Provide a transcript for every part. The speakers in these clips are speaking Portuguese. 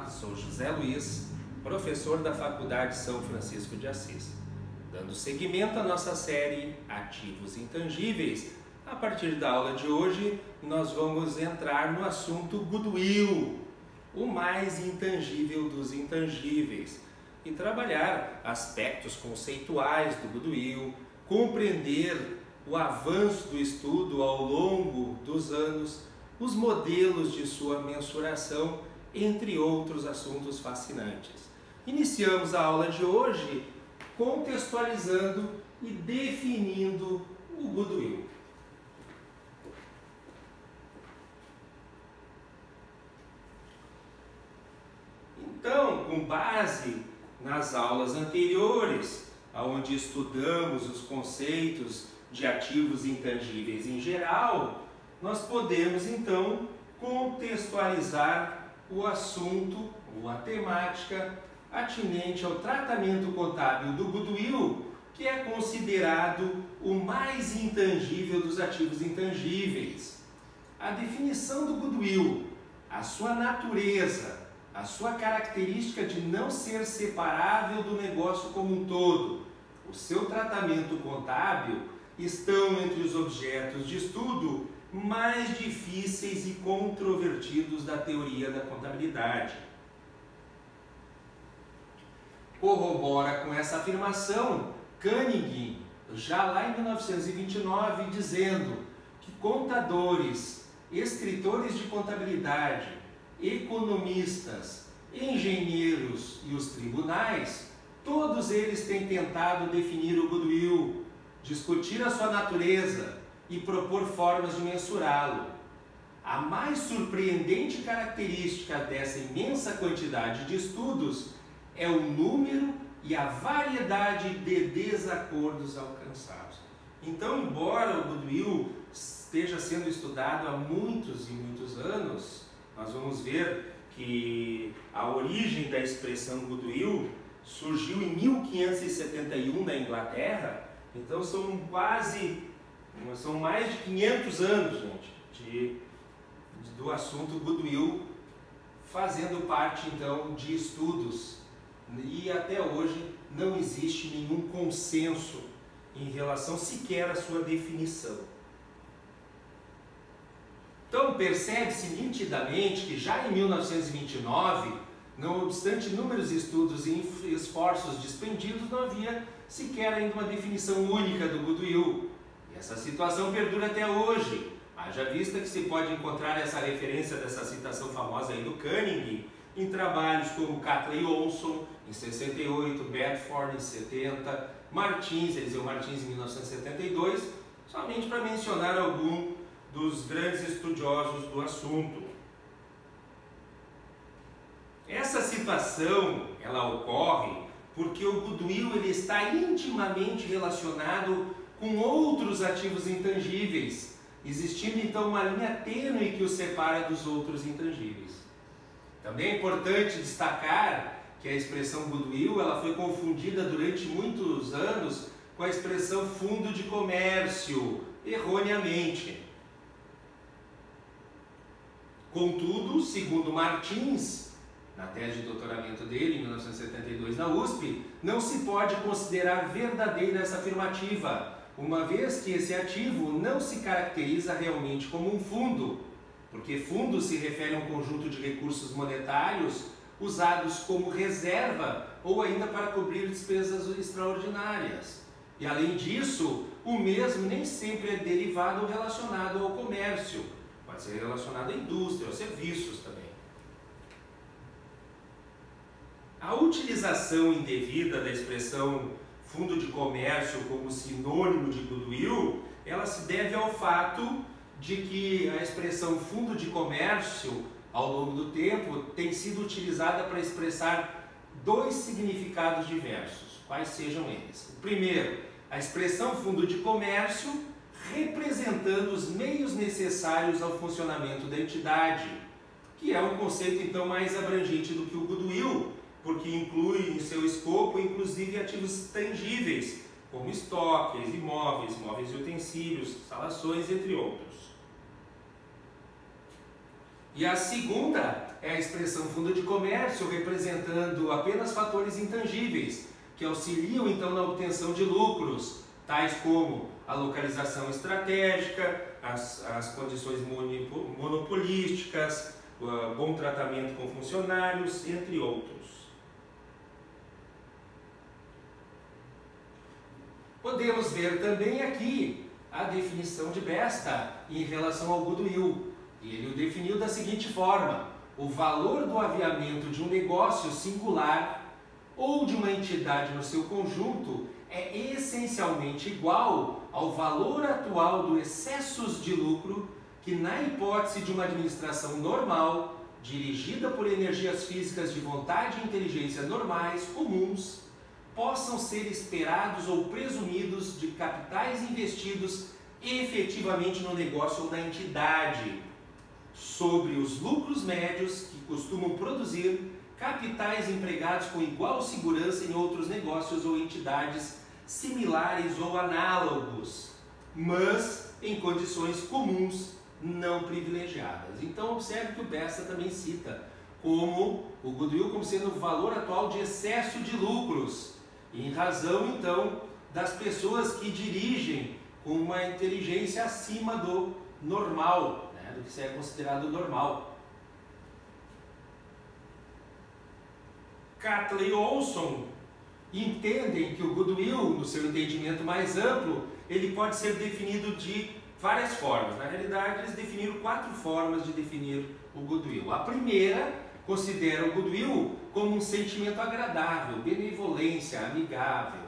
Olá, sou José Luiz, professor da Faculdade São Francisco de Assis. Dando seguimento à nossa série Ativos Intangíveis, a partir da aula de hoje nós vamos entrar no assunto Goodwill, o mais intangível dos intangíveis, e trabalhar aspectos conceituais do Goodwill, compreender o avanço do estudo ao longo dos anos, os modelos de sua mensuração, entre outros assuntos fascinantes. Iniciamos a aula de hoje contextualizando e definindo o Goodwill. Então, com base nas aulas anteriores, onde estudamos os conceitos de ativos intangíveis em geral, nós podemos então contextualizar o assunto ou a temática atinente ao tratamento contábil do Goodwill, que é considerado o mais intangível dos ativos intangíveis. A definição do Goodwill, a sua natureza, a sua característica de não ser separável do negócio como um todo, o seu tratamento contábil estão entre os objetos de estudo mais difíceis e controvertidos da teoria da contabilidade. Corrobora com essa afirmação Koenig, já lá em 1929, dizendo que contadores, escritores de contabilidade, economistas, engenheiros e os tribunais, todos eles têm tentado definir o Goodwill, discutir a sua natureza e propor formas de mensurá-lo. A mais surpreendente característica dessa imensa quantidade de estudos é o número e a variedade de desacordos alcançados. Então, embora o Goodwill esteja sendo estudado há muitos e muitos anos, nós vamos ver que a origem da expressão Goodwill surgiu em 1571 na Inglaterra. Então são mais de 500 anos, gente, do assunto Goodwill, fazendo parte então de estudos, e até hoje não existe nenhum consenso em relação sequer à sua definição. Então percebe-se nitidamente que já em 1929, não obstante inúmeros estudos e esforços despendidos, não havia sequer ainda uma definição única do Goodwill. E essa situação perdura até hoje. Haja vista que se pode encontrar essa referência dessa citação famosa aí do Koenig em trabalhos como Catley e Olson, em 68, Bedford, em 70, Martins, Eliseu Martins, em 1972, somente para mencionar algum dos grandes estudiosos do assunto. Essa situação, ela ocorre porque o Goodwill ele está intimamente relacionado com outros ativos intangíveis, existindo então uma linha tênue que os separa dos outros intangíveis. Também é importante destacar que a expressão Goodwill ela foi confundida durante muitos anos com a expressão fundo de comércio, erroneamente. Contudo, segundo Martins, na tese de doutoramento dele, em 1972, na USP, não se pode considerar verdadeira essa afirmativa, uma vez que esse ativo não se caracteriza realmente como um fundo, porque fundo se refere a um conjunto de recursos monetários usados como reserva ou ainda para cobrir despesas extraordinárias. E além disso, o mesmo nem sempre é derivado ou relacionado ao comércio, pode ser relacionado à indústria, aos serviços também. A utilização indevida da expressão fundo de comércio como sinônimo de Goodwill, ela se deve ao fato de que a expressão fundo de comércio, ao longo do tempo, tem sido utilizada para expressar dois significados diversos, quais sejam eles. O primeiro, a expressão fundo de comércio, representando os meios necessários ao funcionamento da entidade, que é um conceito então mais abrangente do que o Goodwill, porque inclui em seu escopo inclusive ativos tangíveis, como estoques, imóveis, móveis e utensílios, instalações, entre outros. E a segunda é a expressão fundo de comércio, representando apenas fatores intangíveis, que auxiliam então na obtenção de lucros, tais como a localização estratégica, as condições monopolísticas, bom tratamento com funcionários, entre outros. Podemos ver também aqui a definição de Besta em relação ao goodwill. Ele o definiu da seguinte forma: o valor do aviamento de um negócio singular ou de uma entidade no seu conjunto é essencialmente igual ao valor atual dos excessos de lucro que, na hipótese de uma administração normal, dirigida por energias físicas de vontade e inteligência normais, comuns, possam ser esperados ou presumidos de capitais investidos efetivamente no negócio ou na entidade, sobre os lucros médios que costumam produzir capitais empregados com igual segurança em outros negócios ou entidades similares ou análogos, mas em condições comuns não privilegiadas. Então observe que o Besta também cita como o goodwill como sendo o valor atual de excesso de lucros, em razão então das pessoas que dirigem com uma inteligência acima do normal, do que é considerado normal. Catley e Olson entendem que o goodwill, no seu entendimento mais amplo, ele pode ser definido de várias formas. Na realidade, eles definiram 4 formas de definir o goodwill. A primeira considera o goodwill como um sentimento agradável, benevolência, amigável,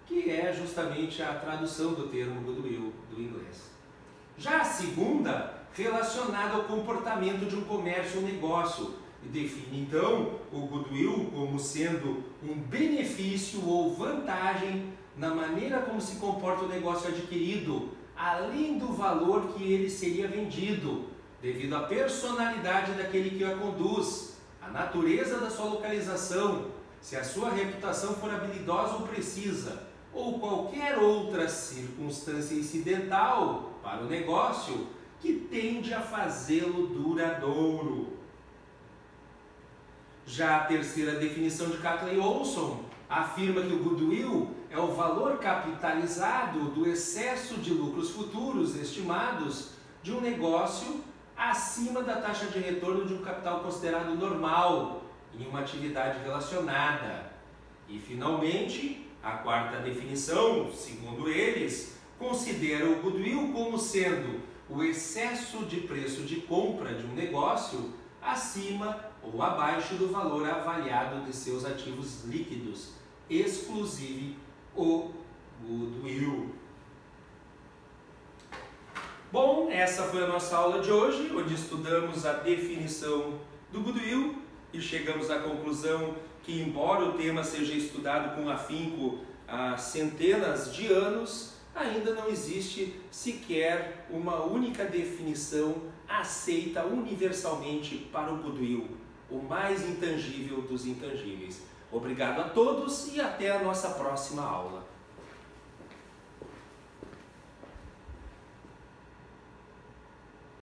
que é justamente a tradução do termo goodwill do inglês. Já a segunda, relacionada ao comportamento de um comércio ou negócio, e define então o goodwill como sendo um benefício ou vantagem na maneira como se comporta o negócio adquirido, além do valor que ele seria vendido, devido à personalidade daquele que a conduz, a natureza da sua localização, se a sua reputação for habilidosa ou precisa, ou qualquer outra circunstância incidental para o negócio que tende a fazê-lo duradouro. Já a terceira definição de Catley e Olson afirma que o goodwill é o valor capitalizado do excesso de lucros futuros estimados de um negócio acima da taxa de retorno de um capital considerado normal em uma atividade relacionada. E, finalmente, a quarta definição, segundo eles, considera o goodwill como sendo o excesso de preço de compra de um negócio acima ou abaixo do valor avaliado de seus ativos líquidos, exclusive o goodwill. Bom, essa foi a nossa aula de hoje, onde estudamos a definição do goodwill e chegamos à conclusão que, embora o tema seja estudado com afinco há centenas de anos, ainda não existe sequer uma única definição aceita universalmente para o goodwill, o mais intangível dos intangíveis. Obrigado a todos e até a nossa próxima aula.